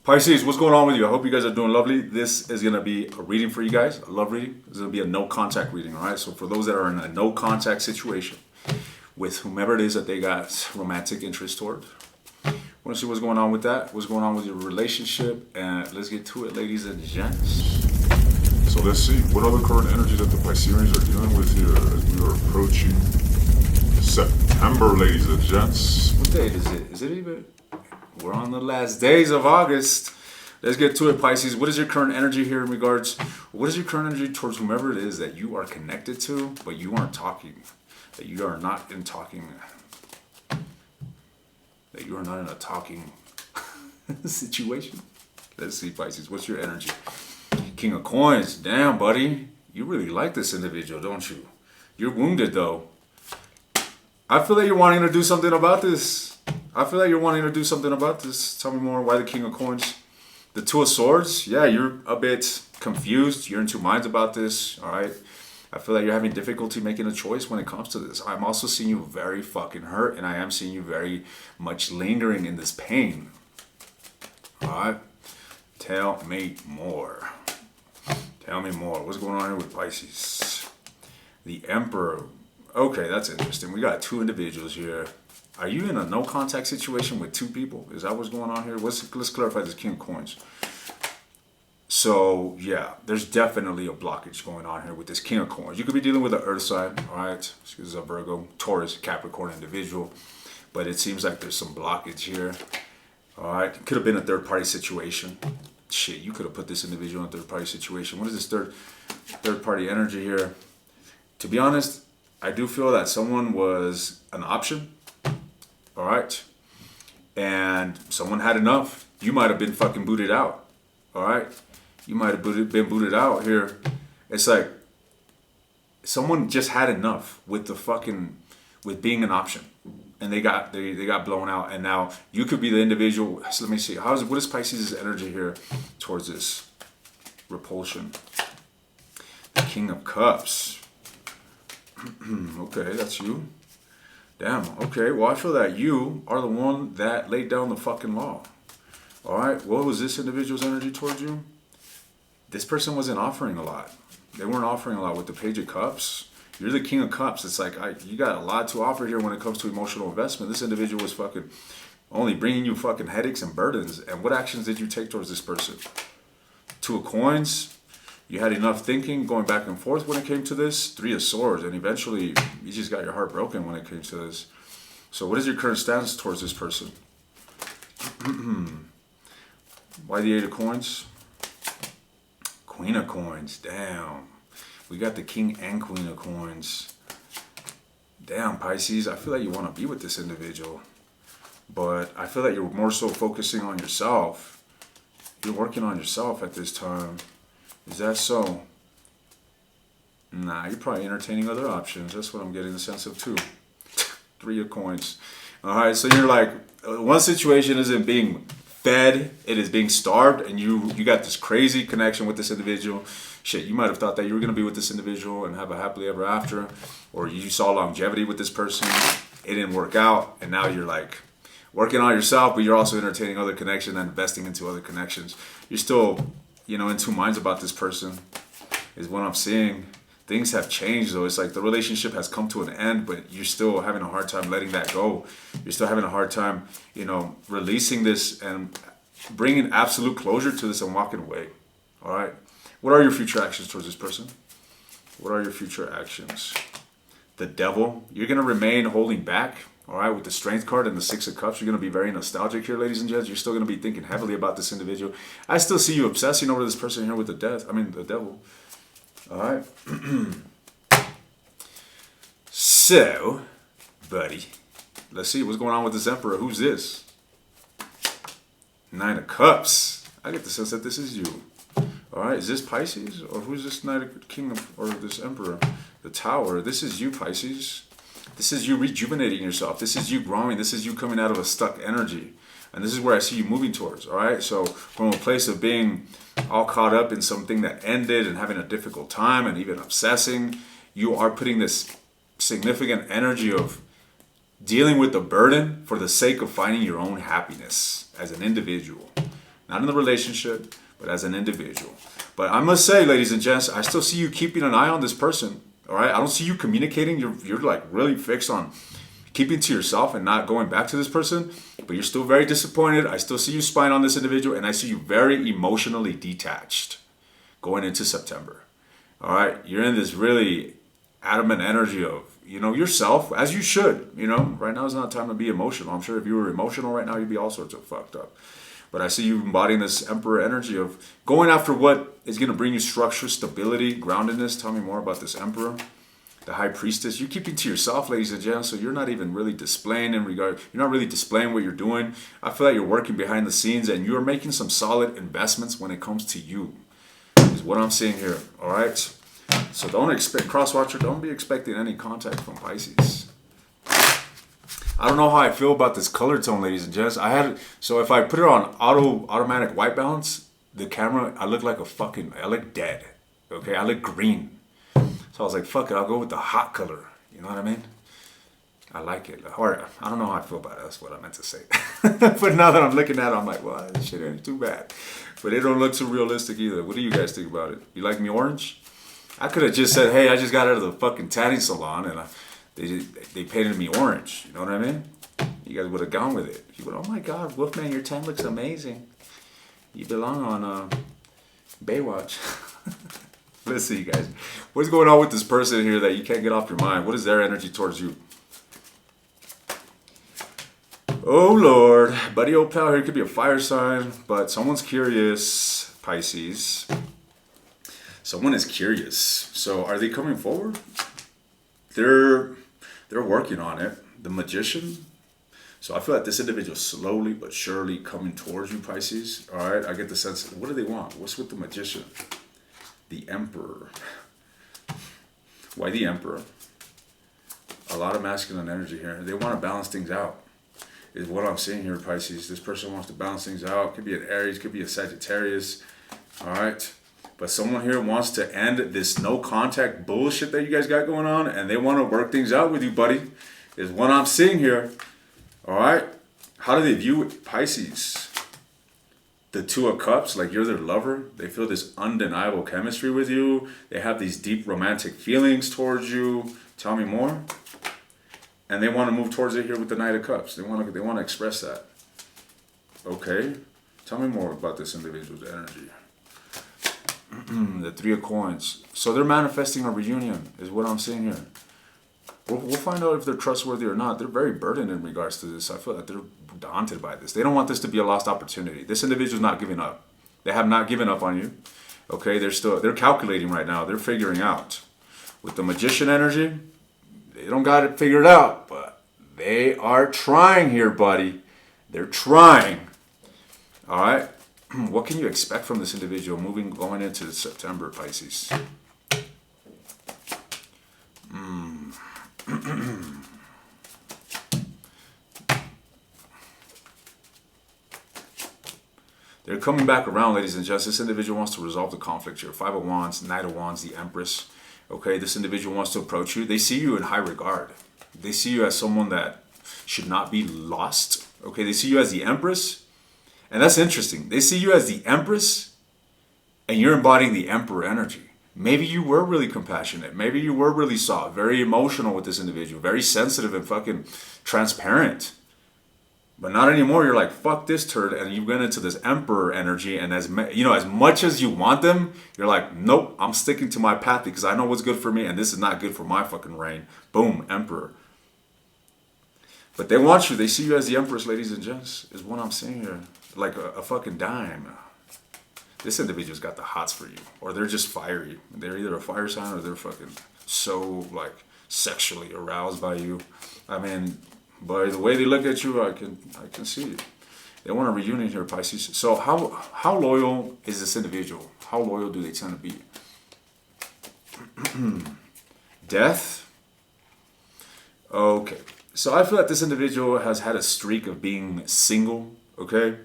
Pisces, what's going on with you? I hope you guys are doing lovely. This is going to be a reading for you guys, a love reading. This is going to be a no contact reading, all right? So for those that are in a no contact situation with whomever it is that they got romantic interest toward, I want to see what's going on with that, what's going on with your relationship, and let's get to it, ladies and gents. So let's see, what are the current energies that the Pisceans are dealing with here as we are approaching September, ladies and gents? What date is it? Is it even? We're on the last days of August. Let's get to it, Pisces. What is your current energy here in regards? What is your current energy towards whomever it is that you are connected to, but you aren't talking? That you are not in talking. That you are not in a talking situation. Let's see, Pisces. What's your energy? King of Coins. Damn, buddy. You really like this individual, don't you? You're wounded, though. I feel like you're wanting to do something about this. I feel like you're wanting to do something about this. Tell me more. Why the King of Coins? The Two of Swords. Yeah, you're a bit confused. You're in two minds about this. All right. I feel like you're having difficulty making a choice when it comes to this. I'm also seeing you very fucking hurt, and I am seeing you very much lingering in this pain. All right. Tell me more. Tell me more. What's going on here with Pisces? The Emperor. Okay, that's interesting. We got two individuals here. Are you in a no contact situation with two people? Is that what's going on here? Let's clarify this King of Coins. So yeah, there's definitely a blockage going on here with this King of Coins. You could be dealing with an Earth sign, all right? This is a Virgo, Taurus, Capricorn individual, but it seems like there's some blockage here. All right, it could have been a third party situation. Shit, you could have put this individual in a third party situation. What is this third party energy here? To be honest, I do feel that someone was an option. All right. And someone had enough. You might have been fucking booted out. All right. You might have been booted out here. It's like someone just had enough with with being an option. And they got blown out. And now you could be the individual. So let me see. What is Pisces' energy here towards this repulsion? The King of Cups. Okay, that's you. Damn, okay, well I feel that you are the one that laid down the fucking law. Alright, what was this individual's energy towards you? This person wasn't offering a lot. They weren't offering a lot with the Page of Cups. You're the King of Cups. It's like, you got a lot to offer here when it comes to emotional investment. This individual was fucking only bringing you fucking headaches and burdens. And what actions did you take towards this person? Two of Coins. You had enough thinking, going back and forth when it came to this. Three of Swords, and eventually you just got your heart broken when it came to this. So what is your current stance towards this person? Why the Eight of Coins? Queen of Coins, damn. We got the King and Queen of Coins. Damn, Pisces, I feel like you want to be with this individual. But I feel like you're more so focusing on yourself. You're working on yourself at this time. Is that so? Nah, you're probably entertaining other options. That's what I'm getting the sense of too. Three of Coins. All right, so you're like, one situation isn't being fed, it is being starved, and you got this crazy connection with this individual. Shit, you might have thought that you were going to be with this individual and have a happily ever after, or you saw longevity with this person. It didn't work out, and now you're like working on yourself, but you're also entertaining other connections and investing into other connections. You're still, in two minds about this person is what I'm seeing. Things have changed though. It's like the relationship has come to an end, but you're still having a hard time letting that go. You're still having a hard time, releasing this and bringing absolute closure to this and walking away. All right. What are your future actions towards this person? What are your future actions? The Devil. You're going to remain holding back. All right, with the Strength card and the Six of Cups, you're going to be very nostalgic here, ladies and gents. You're still going to be thinking heavily about this individual. I still see you obsessing over this person here with the Devil. All right. So, buddy, let's see what's going on with this Emperor. Who's this? Nine of Cups. I get the sense that this is you. All right, is this Pisces? Or who's this or this Emperor? The Tower. This is you, Pisces. This is you rejuvenating yourself. This is you growing. This is you coming out of a stuck energy. And this is where I see you moving towards, all right? So from a place of being all caught up in something that ended and having a difficult time and even obsessing, you are putting this significant energy of dealing with the burden for the sake of finding your own happiness as an individual. Not in the relationship, but as an individual. But I must say, ladies and gents, I still see you keeping an eye on this person. All right, I don't see you communicating. You're like really fixed on keeping to yourself and not going back to this person. But you're still very disappointed. I still see you spying on this individual, and I see you very emotionally detached going into September. All right, you're in this really adamant energy of, yourself, as you should. Right now is not time to be emotional. I'm sure if you were emotional right now, you'd be all sorts of fucked up. But I see you embodying this emperor energy of going after what is going to bring you structure, stability, groundedness. Tell me more about this emperor, the high priestess. You're keeping to yourself, ladies and gentlemen, so you're not even really displaying you're not really displaying what you're doing. I feel like you're working behind the scenes and you're making some solid investments when it comes to you, is what I'm seeing here, all right? So don't expect, cross-watcher, don't be expecting any contact from Pisces. I don't know how I feel about this color tone, ladies and gents. So if I put it on automatic white balance, the camera, I look like I look dead. Okay, I look green. So I was like, fuck it, I'll go with the hot color. You know what I mean? I like it. Or I don't know how I feel about it. That's what I meant to say. But now that I'm looking at it, I'm like, well, this shit ain't too bad. But it don't look so realistic either. What do you guys think about it? You like me orange? I could have just said, hey, I just got out of the fucking tanning salon and they painted me orange. You know what I mean? You guys would have gone with it. You would, oh my God, Wolfman, your tan looks amazing. You belong on Baywatch. Let's see, guys. What's going on with this person here that you can't get off your mind? What is their energy towards you? Oh, Lord. Buddy old pal here could be a fire sign, but someone's curious, Pisces. Someone is curious. So are they coming forward? They're working on it. The Magician. So I feel like this individual slowly but surely coming towards you, Pisces. All right, I get the sense. What do they want? What's with the Magician? The Emperor. Why the Emperor? A lot of masculine energy here. They want to balance things out, is what I'm seeing here, Pisces. This person wants to balance things out. Could be an Aries, could be a Sagittarius. All right. But someone here wants to end this no contact bullshit that you guys got going on, and they want to work things out with you, buddy, is what I'm seeing here. All right. How do they view it, Pisces? The Two of Cups, like you're their lover. They feel this undeniable chemistry with you. They have these deep romantic feelings towards you. Tell me more. And they want to move towards it here with the Knight of Cups. They want to express that. Okay. Tell me more about this individual's energy. The Three of Coins. So they're manifesting a reunion, is what I'm seeing here. We'll find out if they're trustworthy or not. They're very burdened in regards to this. I feel like they're daunted by this. They don't want this to be a lost opportunity. This individual's not giving up. They have not given up on you. Okay, they're calculating right now. They're figuring out. With the Magician energy, they don't got it figured out, but they are trying here, buddy. They're trying. All right. What can you expect from this individual going into September, Pisces? They're coming back around, ladies and gents. This individual wants to resolve the conflict here. Five of Wands, Knight of Wands, the Empress. Okay, this individual wants to approach you. They see you in high regard. They see you as someone that should not be lost. Okay, they see you as the Empress. And that's interesting. They see you as the Empress, and you're embodying the Emperor energy. Maybe you were really compassionate. Maybe you were really soft, very emotional with this individual, very sensitive and fucking transparent. But not anymore. You're like, fuck this turd, and you went into this Emperor energy, and as much as you want them, you're like, nope, I'm sticking to my path because I know what's good for me, and this is not good for my fucking reign. Boom, Emperor. But they want you. They see you as the Empress, ladies and gents, is what I'm saying here. Like a fucking dime. This individual's got the hots for you, or they're just fiery. They're either a fire sign or they're fucking so like sexually aroused by you. I mean, by the way they look at you, I can see it. They want a reunion here, Pisces. So how loyal is this individual? How loyal do they tend to be? Death. Okay. So I feel like this individual has had a streak of being single. Okay.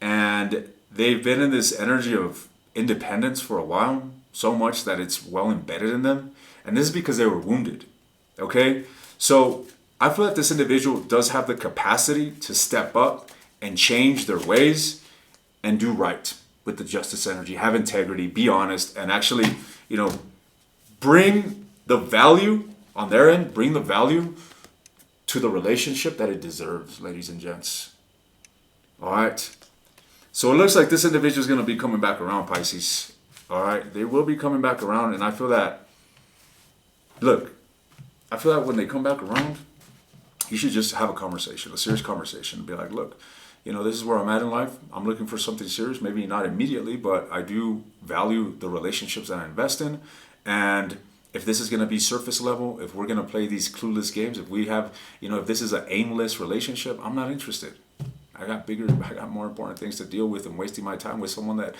And they've been in this energy of independence for a while, so much that it's well embedded in them. And this is because they were wounded. Okay? So I feel like this individual does have the capacity to step up and change their ways and do right with the justice energy. Have integrity, be honest, and actually, bring the value on their end, bring the value to the relationship that it deserves, ladies and gents. All right. So it looks like this individual is going to be coming back around, Pisces. All right. They will be coming back around. And I feel that, look, I feel that when they come back around, you should just have a conversation, a serious conversation. Be like, look, this is where I'm at in life. I'm looking for something serious. Maybe not immediately, but I do value the relationships that I invest in. And if this is going to be surface level, if we're going to play these clueless games, if we have, if this is an aimless relationship, I'm not interested. I got more important things to deal with than wasting my time with someone that,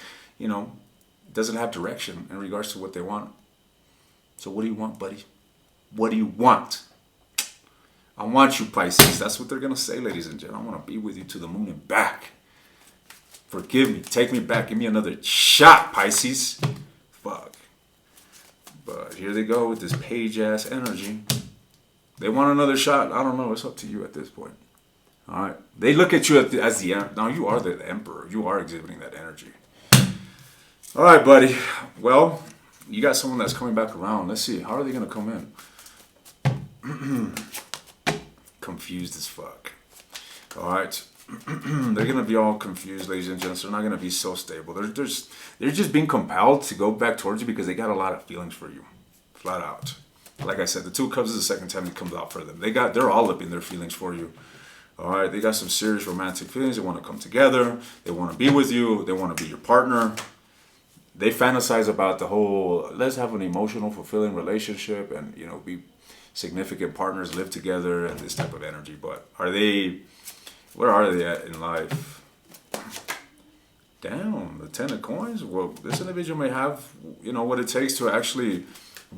doesn't have direction in regards to what they want. So what do you want, buddy? What do you want? I want you, Pisces. That's what they're going to say, ladies and gentlemen. I want to be with you to the moon and back. Forgive me. Take me back. Give me another shot, Pisces. Fuck. But here they go with this page-ass energy. They want another shot. I don't know. It's up to you at this point. All right. They look at you as the emperor. Now, you are the emperor. You are exhibiting that energy. All right, buddy. Well, you got someone that's coming back around. Let's see. How are they going to come in? Confused as fuck. All right. They're going to be all confused, ladies and gents. They're not going to be so stable. They're just being compelled to go back towards you because they got a lot of feelings for you. Flat out. Like I said, the Two of Cups is the second time it comes out for them. They're all up in their feelings for you. All right. They got some serious romantic feelings. They want to come together. They want to be with you. They want to be your partner. They fantasize about the whole, let's have an emotional, fulfilling relationship and, be significant partners, live together, and this type of energy. But where are they at in life? Damn, the 10 of coins. Well, this individual may have, what it takes to actually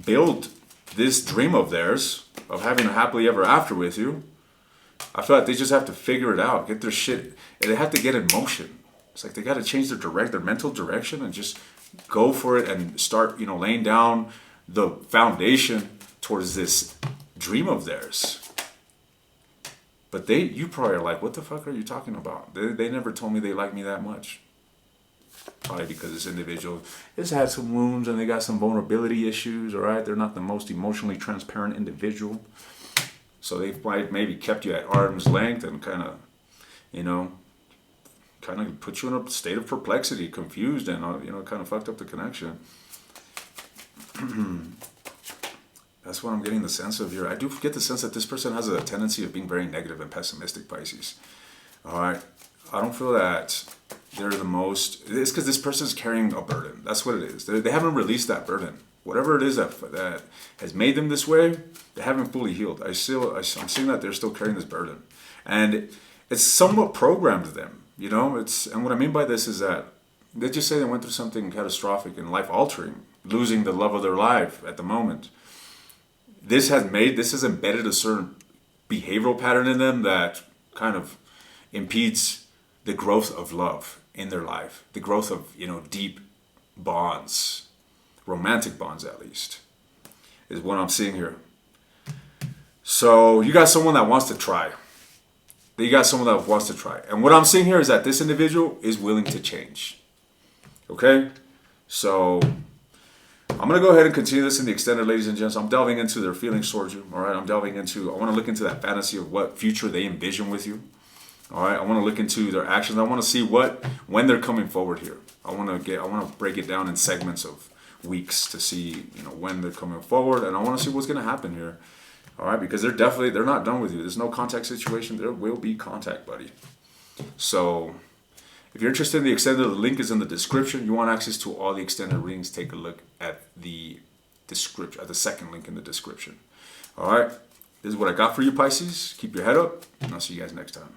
build this dream of theirs of having a happily ever after with you. I feel like they just have to figure it out, get their shit, and they have to get in motion. It's like they got to change their mental direction and just go for it and start, laying down the foundation towards this dream of theirs. But you probably are like, what the fuck are you talking about? They never told me they like me that much. Probably because this individual has had some wounds and they got some vulnerability issues, all right? They're not the most emotionally transparent individual. So they might maybe kept you at arm's length and kind of put you in a state of perplexity, confused, and kind of fucked up the connection. That's what I'm getting the sense of here. I do get the sense that this person has a tendency of being very negative and pessimistic, Pisces. All right. I don't feel that they're the most... It's because this person is carrying a burden. That's what it is. They haven't released that burden. Whatever it is that has made them this way, they haven't fully healed. I'm seeing that they're still carrying this burden. And it's somewhat programmed them. And what I mean by this is that they just say they went through something catastrophic and life-altering, losing the love of their life at the moment. This has embedded a certain behavioral pattern in them that kind of impedes the growth of love in their life, the growth of, deep bonds, romantic bonds at least, is what I'm seeing here. So you got someone that wants to try. And what I'm seeing here is that this individual is willing to change. Okay? So I'm going to go ahead and continue this in the extended, ladies and gents. I'm delving into their feelings towards you. All right? I want to look into that fantasy of what future they envision with you. All right? I want to look into their actions. I want to see when they're coming forward here. I want to break it down in segments of weeks to see, when they're coming forward. And I want to see what's going to happen here. All right, because they're not done with you. There's no contact situation. There will be contact, buddy. So if you're interested in the extended, the link is in the description. You want access to all the extended readings, take a look at the description, at the second link in the description. All right, this is what I got for you, Pisces. Keep your head up, and I'll see you guys next time.